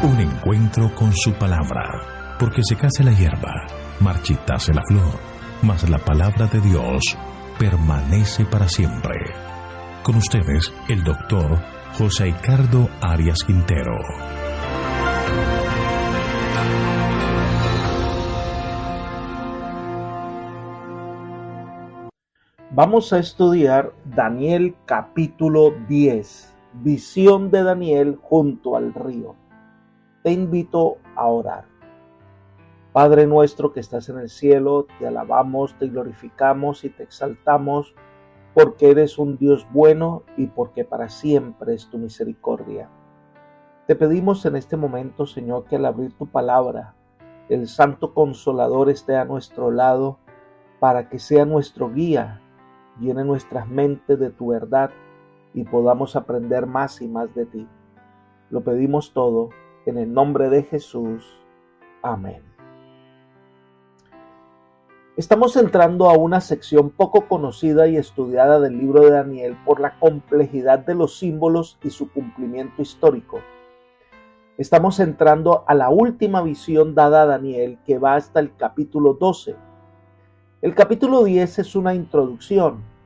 Un encuentro con su palabra, porque secase la hierba, marchitase la flor, mas la palabra de Dios permanece para siempre. Con ustedes, el doctor José Ricardo Arias Quintero. Vamos a estudiar Daniel capítulo 10, visión de Daniel junto al río. Te invito a orar. Padre nuestro que estás en el cielo, te alabamos, te glorificamos y te exaltamos porque eres un Dios bueno y porque para siempre es tu misericordia. Te pedimos en este momento, Señor, que al abrir tu palabra, el Santo Consolador esté a nuestro lado para que sea nuestro guía, llene nuestras mentes de tu verdad y podamos aprender más y más de ti. Lo pedimos todo en el nombre de Jesús. Amén. Estamos entrando a una sección poco conocida y estudiada del libro de Daniel por la complejidad de los símbolos y su cumplimiento histórico. Estamos entrando a la última visión dada a Daniel que va hasta el capítulo 12. El capítulo 10 es una introducción,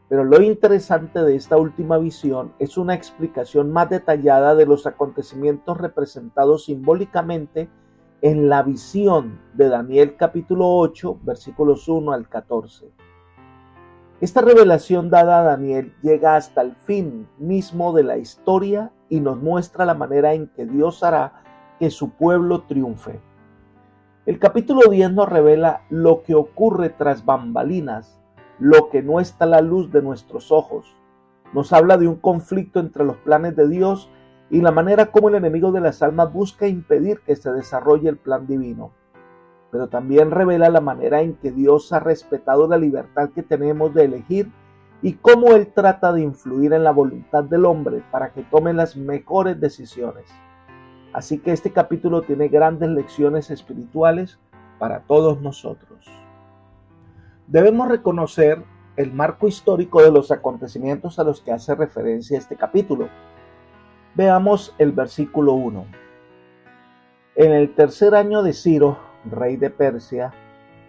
pero lo interesante de esta última visión es una explicación más detallada de los acontecimientos representados simbólicamente en la visión de Daniel capítulo 8, versículos 1 al 14. Esta revelación dada a Daniel llega hasta el fin mismo de la historia y nos muestra la manera en que Dios hará que su pueblo triunfe. El capítulo 10 nos revela lo que ocurre tras bambalinas, lo que no está a la luz de nuestros ojos. Nos habla de un conflicto entre los planes de Dios y la manera como el enemigo de las almas busca impedir que se desarrolle el plan divino. Pero también revela la manera en que Dios ha respetado la libertad que tenemos de elegir y cómo Él trata de influir en la voluntad del hombre para que tome las mejores decisiones. Así que este capítulo tiene grandes lecciones espirituales para todos nosotros. Debemos reconocer el marco histórico de los acontecimientos a los que hace referencia este capítulo. Veamos el versículo 1. En el tercer año de Ciro, rey de Persia,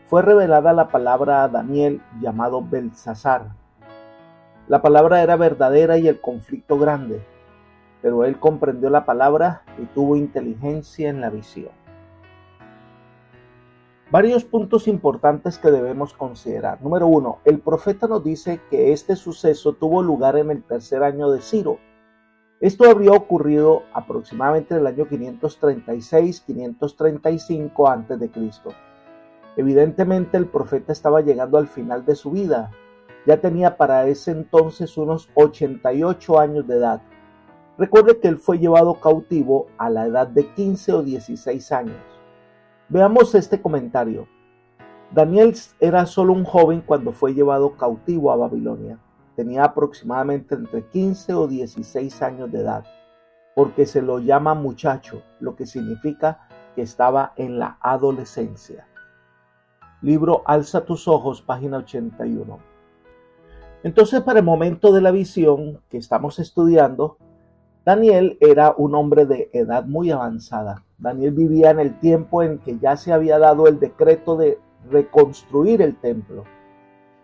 fue revelada la palabra a Daniel llamado Beltsasar. La palabra era verdadera y el conflicto grande, pero él comprendió la palabra y tuvo inteligencia en la visión. Varios puntos importantes que debemos considerar. Número 1. El profeta nos dice que este suceso tuvo lugar en el tercer año de Ciro. Esto habría ocurrido aproximadamente en el año 536-535 a.C. Evidentemente el profeta estaba llegando al final de su vida. Ya tenía para ese entonces unos 88 años de edad. Recuerde que él fue llevado cautivo a la edad de 15 o 16 años. Veamos este comentario. Daniel era solo un joven cuando fue llevado cautivo a Babilonia. Tenía aproximadamente entre 15 o 16 años de edad, porque se lo llama muchacho, lo que significa que estaba en la adolescencia. Libro Alza tus ojos, página 81. Entonces, para el momento de la visión que estamos estudiando, Daniel era un hombre de edad muy avanzada. Daniel vivía en el tiempo en que ya se había dado el decreto de reconstruir el templo.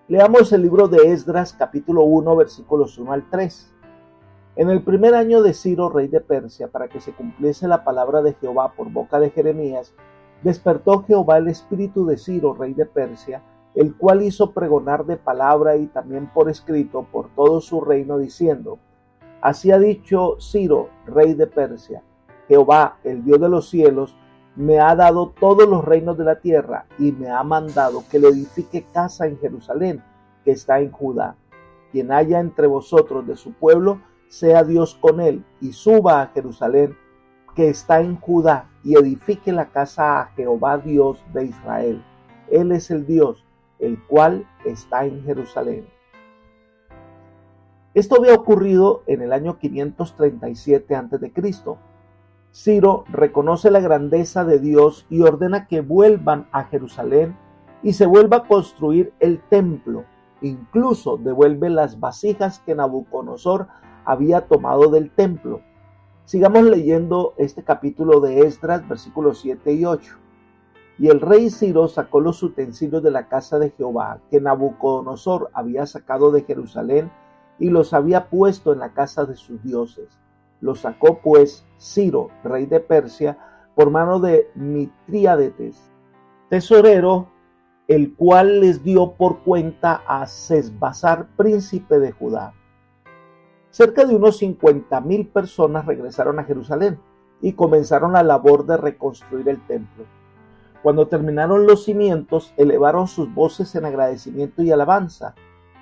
Leamos el libro de Esdras, capítulo 1, versículos 1 al 3. En el primer año de Ciro, rey de Persia, para que se cumpliese la palabra de Jehová por boca de Jeremías, despertó Jehová el espíritu de Ciro, rey de Persia, el cual hizo pregonar de palabra y también por escrito por todo su reino, diciendo: Así ha dicho Ciro, rey de Persia: Jehová, el Dios de los cielos, me ha dado todos los reinos de la tierra y me ha mandado que le edifique casa en Jerusalén, que está en Judá. Quien haya entre vosotros de su pueblo, sea Dios con él, y suba a Jerusalén, que está en Judá, y edifique la casa a Jehová Dios de Israel. Él es el Dios, el cual está en Jerusalén. Esto había ocurrido en el año 537 a.C. Ciro reconoce la grandeza de Dios y ordena que vuelvan a Jerusalén y se vuelva a construir el templo. Incluso devuelve las vasijas que Nabucodonosor había tomado del templo. Sigamos leyendo este capítulo de Esdras, versículos 7 y 8. Y el rey Ciro sacó los utensilios de la casa de Jehová, que Nabucodonosor había sacado de Jerusalén, y los había puesto en la casa de sus dioses. Los sacó pues Ciro, rey de Persia, por mano de Mitrídates, tesorero, el cual les dio por cuenta a Sesbazar, príncipe de Judá. Cerca de unos 50,000 personas regresaron a Jerusalén y comenzaron la labor de reconstruir el templo. Cuando terminaron los cimientos, elevaron sus voces en agradecimiento y alabanza,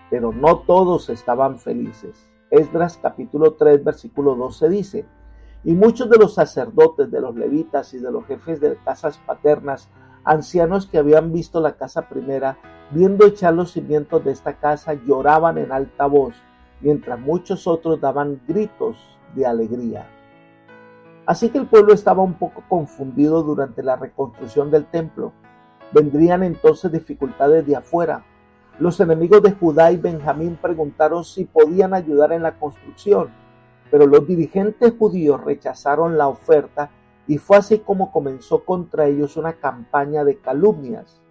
pero no todos estaban felices. Esdras capítulo 3, versículo 12 dice: y muchos de los sacerdotes, de los levitas y de los jefes de casas paternas, ancianos que habían visto la casa primera, viendo echar los cimientos de esta casa, lloraban en alta voz, mientras muchos otros daban gritos de alegría. Así que el pueblo estaba un poco confundido durante la reconstrucción del templo. Vendrían entonces dificultades de afuera. Los enemigos de Judá y Benjamín preguntaron si podían ayudar en la construcción, pero los dirigentes judíos rechazaron la oferta y fue así como comenzó contra ellos una campaña de calumnias.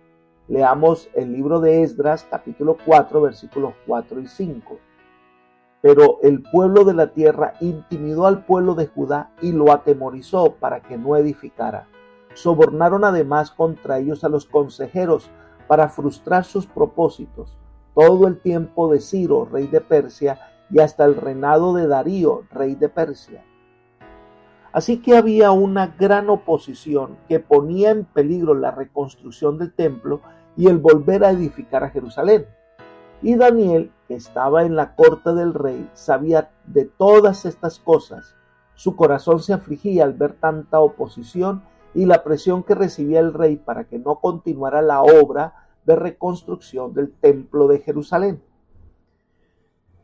Leamos el libro de Esdras, capítulo 4, versículos 4 y 5. Pero el pueblo de la tierra intimidó al pueblo de Judá y lo atemorizó para que no edificara. Sobornaron además contra ellos a los consejeros para frustrar sus propósitos, todo el tiempo de Ciro, rey de Persia, y hasta el reinado de Darío, rey de Persia. Así que había una gran oposición que ponía en peligro la reconstrucción del templo y el volver a edificar a Jerusalén. Y Daniel, que estaba en la corte del rey, sabía de todas estas cosas. Su corazón se afligía al ver tanta oposición y la presión que recibía el rey para que no continuara la obra de reconstrucción del templo de Jerusalén.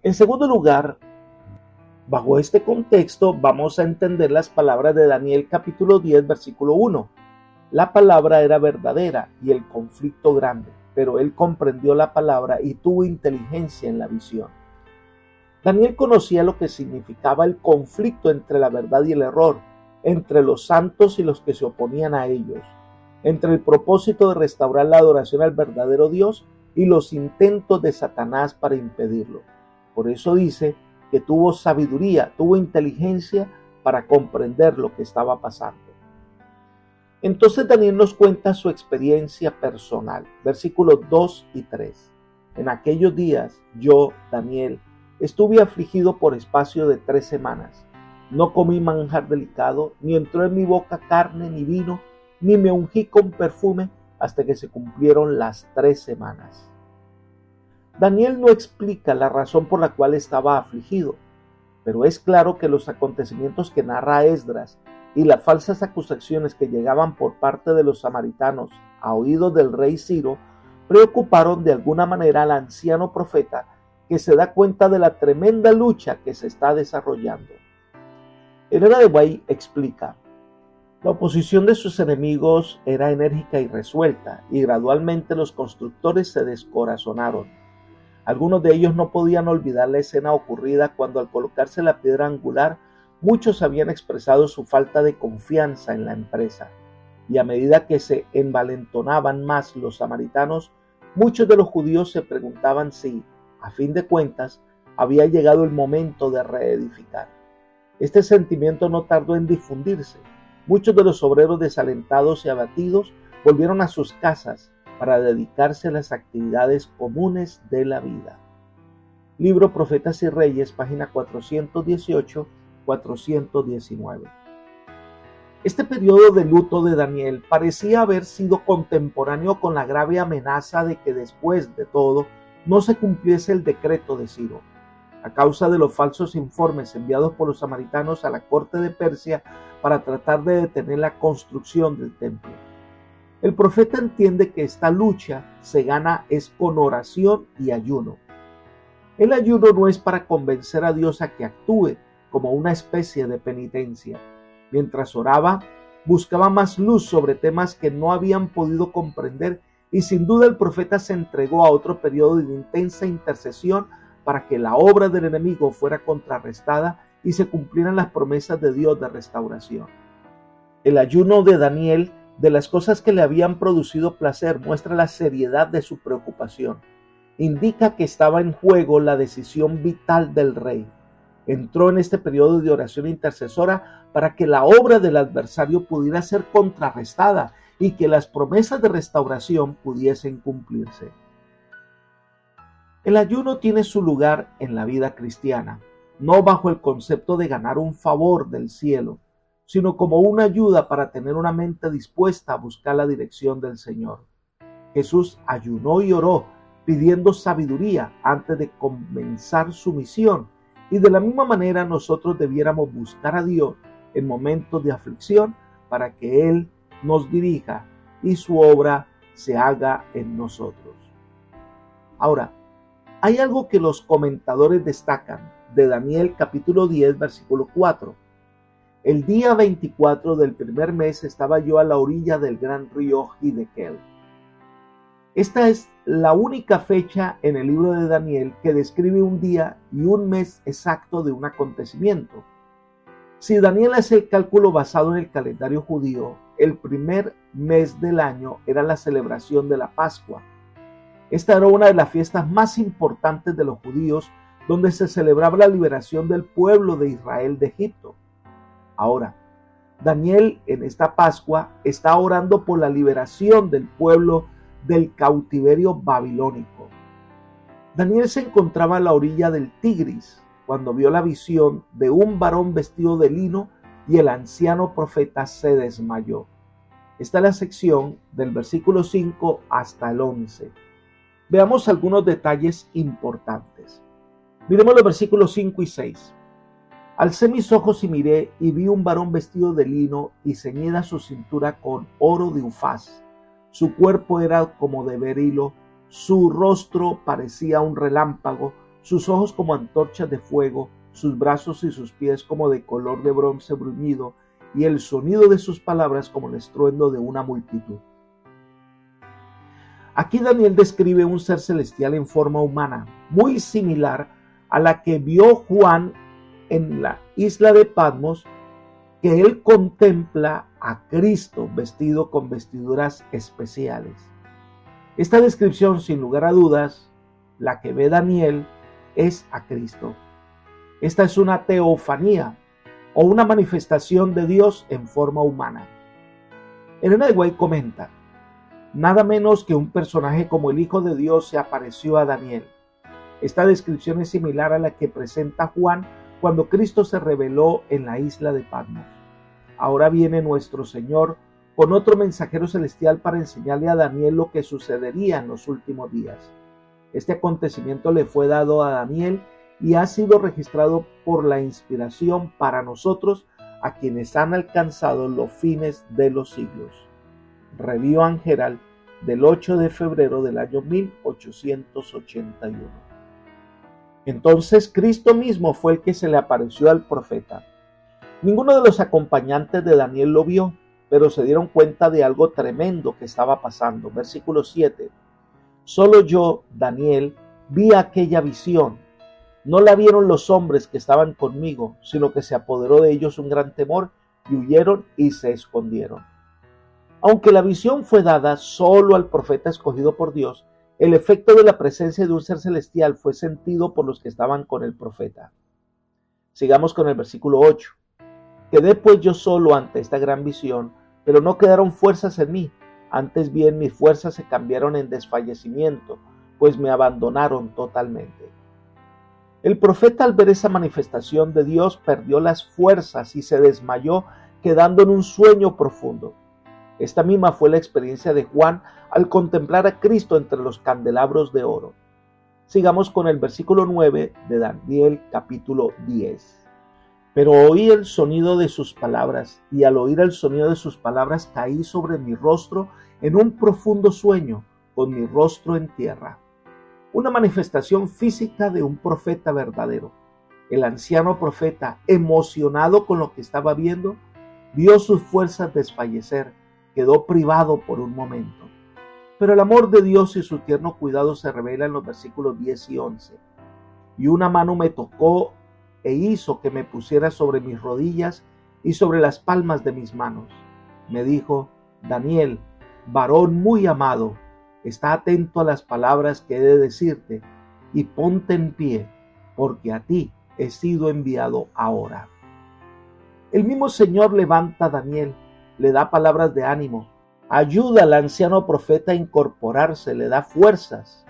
En segundo lugar, bajo este contexto, vamos a entender las palabras de Daniel capítulo 10, versículo 1. La palabra era verdadera y el conflicto grande, pero él comprendió la palabra y tuvo inteligencia en la visión. Daniel conocía lo que significaba el conflicto entre la verdad y el error, entre los santos y los que se oponían a ellos, entre el propósito de restaurar la adoración al verdadero Dios y los intentos de Satanás para impedirlo. Por eso dice que tuvo sabiduría, tuvo inteligencia para comprender lo que estaba pasando. Entonces Daniel nos cuenta su experiencia personal, versículos 2 y 3. En aquellos días yo, Daniel, estuve afligido por espacio de 3 semanas. No comí manjar delicado, ni entró en mi boca carne ni vino, ni me ungí con perfume hasta que se cumplieron las 3 semanas. Daniel no explica la razón por la cual estaba afligido, pero es claro que los acontecimientos que narra Esdras y las falsas acusaciones que llegaban por parte de los samaritanos a oídos del rey Ciro preocuparon de alguna manera al anciano profeta, que se da cuenta de la tremenda lucha que se está desarrollando. Elena de White explica: la oposición de sus enemigos era enérgica y resuelta, y gradualmente los constructores se descorazonaron. Algunos de ellos no podían olvidar la escena ocurrida cuando, al colocarse la piedra angular, muchos habían expresado su falta de confianza en la empresa. Y a medida que se envalentonaban más los samaritanos, muchos de los judíos se preguntaban si, a fin de cuentas, había llegado el momento de reedificar. Este sentimiento no tardó en difundirse. Muchos de los obreros desalentados y abatidos volvieron a sus casas para dedicarse a las actividades comunes de la vida. Libro Profetas y Reyes, página 418-419. Este periodo de luto de Daniel parecía haber sido contemporáneo con la grave amenaza de que después de todo no se cumpliese el decreto de Ciro. A causa de los falsos informes enviados por los samaritanos a la corte de Persia para tratar de detener la construcción del templo. El profeta entiende que esta lucha se gana es con oración y ayuno. El ayuno no es para convencer a Dios a que actúe como una especie de penitencia. Mientras oraba, buscaba más luz sobre temas que no habían podido comprender, y sin duda el profeta se entregó a otro periodo de intensa intercesión para que la obra del enemigo fuera contrarrestada y se cumplieran las promesas de Dios de restauración. El ayuno de Daniel, de las cosas que le habían producido placer, muestra la seriedad de su preocupación. Indica que estaba en juego la decisión vital del rey. Entró en este periodo de oración intercesora para que la obra del adversario pudiera ser contrarrestada y que las promesas de restauración pudiesen cumplirse. El ayuno tiene su lugar en la vida cristiana, no bajo el concepto de ganar un favor del cielo, sino como una ayuda para tener una mente dispuesta a buscar la dirección del Señor. Jesús ayunó y oró pidiendo sabiduría antes de comenzar su misión, y de la misma manera nosotros debiéramos buscar a Dios en momentos de aflicción para que Él nos dirija y su obra se haga en nosotros. Ahora, hay algo que los comentadores destacan de Daniel capítulo 10, versículo 4. El día 24 del primer mes estaba yo a la orilla del gran río Hiddekel. Esta es la única fecha en el libro de Daniel que describe un día y un mes exacto de un acontecimiento. Si Daniel hace el cálculo basado en el calendario judío, el primer mes del año era la celebración de la Pascua. Esta era una de las fiestas más importantes de los judíos, donde se celebraba la liberación del pueblo de Israel de Egipto. Ahora, Daniel en esta Pascua está orando por la liberación del pueblo del cautiverio babilónico. Daniel se encontraba a la orilla del Tigris cuando vio la visión de un varón vestido de lino y el anciano profeta se desmayó. Esta es la sección del versículo 5 hasta el 11. Veamos algunos detalles importantes. Miremos los versículos 5 y 6. Alcé mis ojos y miré, y vi un varón vestido de lino y ceñida su cintura con oro de Ufaz. Su cuerpo era como de berilo, su rostro parecía un relámpago, sus ojos como antorchas de fuego, sus brazos y sus pies como de color de bronce bruñido, y el sonido de sus palabras como el estruendo de una multitud. Aquí Daniel describe un ser celestial en forma humana, muy similar a la que vio Juan en la isla de Patmos, que él contempla a Cristo vestido con vestiduras especiales. Esta descripción, sin lugar a dudas, la que ve Daniel, es a Cristo. Esta es una teofanía o una manifestación de Dios en forma humana. Elena de White comenta: nada menos que un personaje como el Hijo de Dios se apareció a Daniel. Esta descripción es similar a la que presenta Juan cuando Cristo se reveló en la isla de Patmos. Ahora viene nuestro Señor con otro mensajero celestial para enseñarle a Daniel lo que sucedería en los últimos días. Este acontecimiento le fue dado a Daniel y ha sido registrado por la inspiración para nosotros, a quienes han alcanzado los fines de los siglos. Review and Herald del 8 de febrero del año 1881. Entonces Cristo mismo fue el que se le apareció al profeta. Ninguno de los acompañantes de Daniel lo vio, pero se dieron cuenta de algo tremendo que estaba pasando. Versículo 7. Solo yo, Daniel, vi aquella visión. No la vieron los hombres que estaban conmigo, sino que se apoderó de ellos un gran temor y huyeron y se escondieron. Aunque la visión fue dada solo al profeta escogido por Dios, el efecto de la presencia de un ser celestial fue sentido por los que estaban con el profeta. Sigamos con el versículo 8. Quedé pues yo solo ante esta gran visión, pero no quedaron fuerzas en mí. Antes bien mis fuerzas se cambiaron en desfallecimiento, pues me abandonaron totalmente. El profeta, al ver esa manifestación de Dios, perdió las fuerzas y se desmayó, quedando en un sueño profundo. Esta misma fue la experiencia de Juan al contemplar a Cristo entre los candelabros de oro. Sigamos con el versículo 9 de Daniel capítulo 10. Pero oí el sonido de sus palabras, y al oír el sonido de sus palabras caí sobre mi rostro en un profundo sueño, con mi rostro en tierra. Una manifestación física de un profeta verdadero. El anciano profeta, emocionado con lo que estaba viendo, vio sus fuerzas desfallecer, quedó privado por un momento. Pero el amor de Dios y su tierno cuidado se revela en los versículos 10 y 11. Y una mano me tocó e hizo que me pusiera sobre mis rodillas y sobre las palmas de mis manos. Me dijo: Daniel, varón muy amado, está atento a las palabras que he de decirte y ponte en pie, porque a ti he sido enviado ahora. El mismo Señor levanta a Daniel, le da palabras de ánimo, ayuda al anciano profeta a incorporarse, le da fuerzas.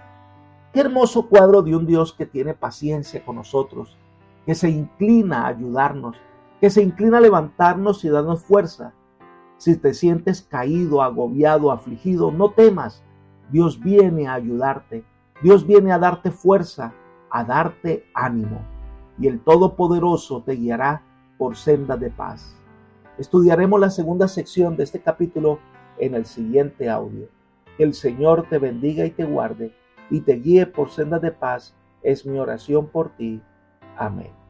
Qué hermoso cuadro de un Dios que tiene paciencia con nosotros, que se inclina a ayudarnos, que se inclina a levantarnos y darnos fuerza. Si te sientes caído, agobiado, afligido, no temas. Dios viene a ayudarte. Dios viene a darte fuerza, a darte ánimo. Y el Todopoderoso te guiará por sendas de paz. Estudiaremos la segunda sección de este capítulo en el siguiente audio. Que el Señor te bendiga y te guarde y te guíe por sendas de paz es mi oración por ti. Amén.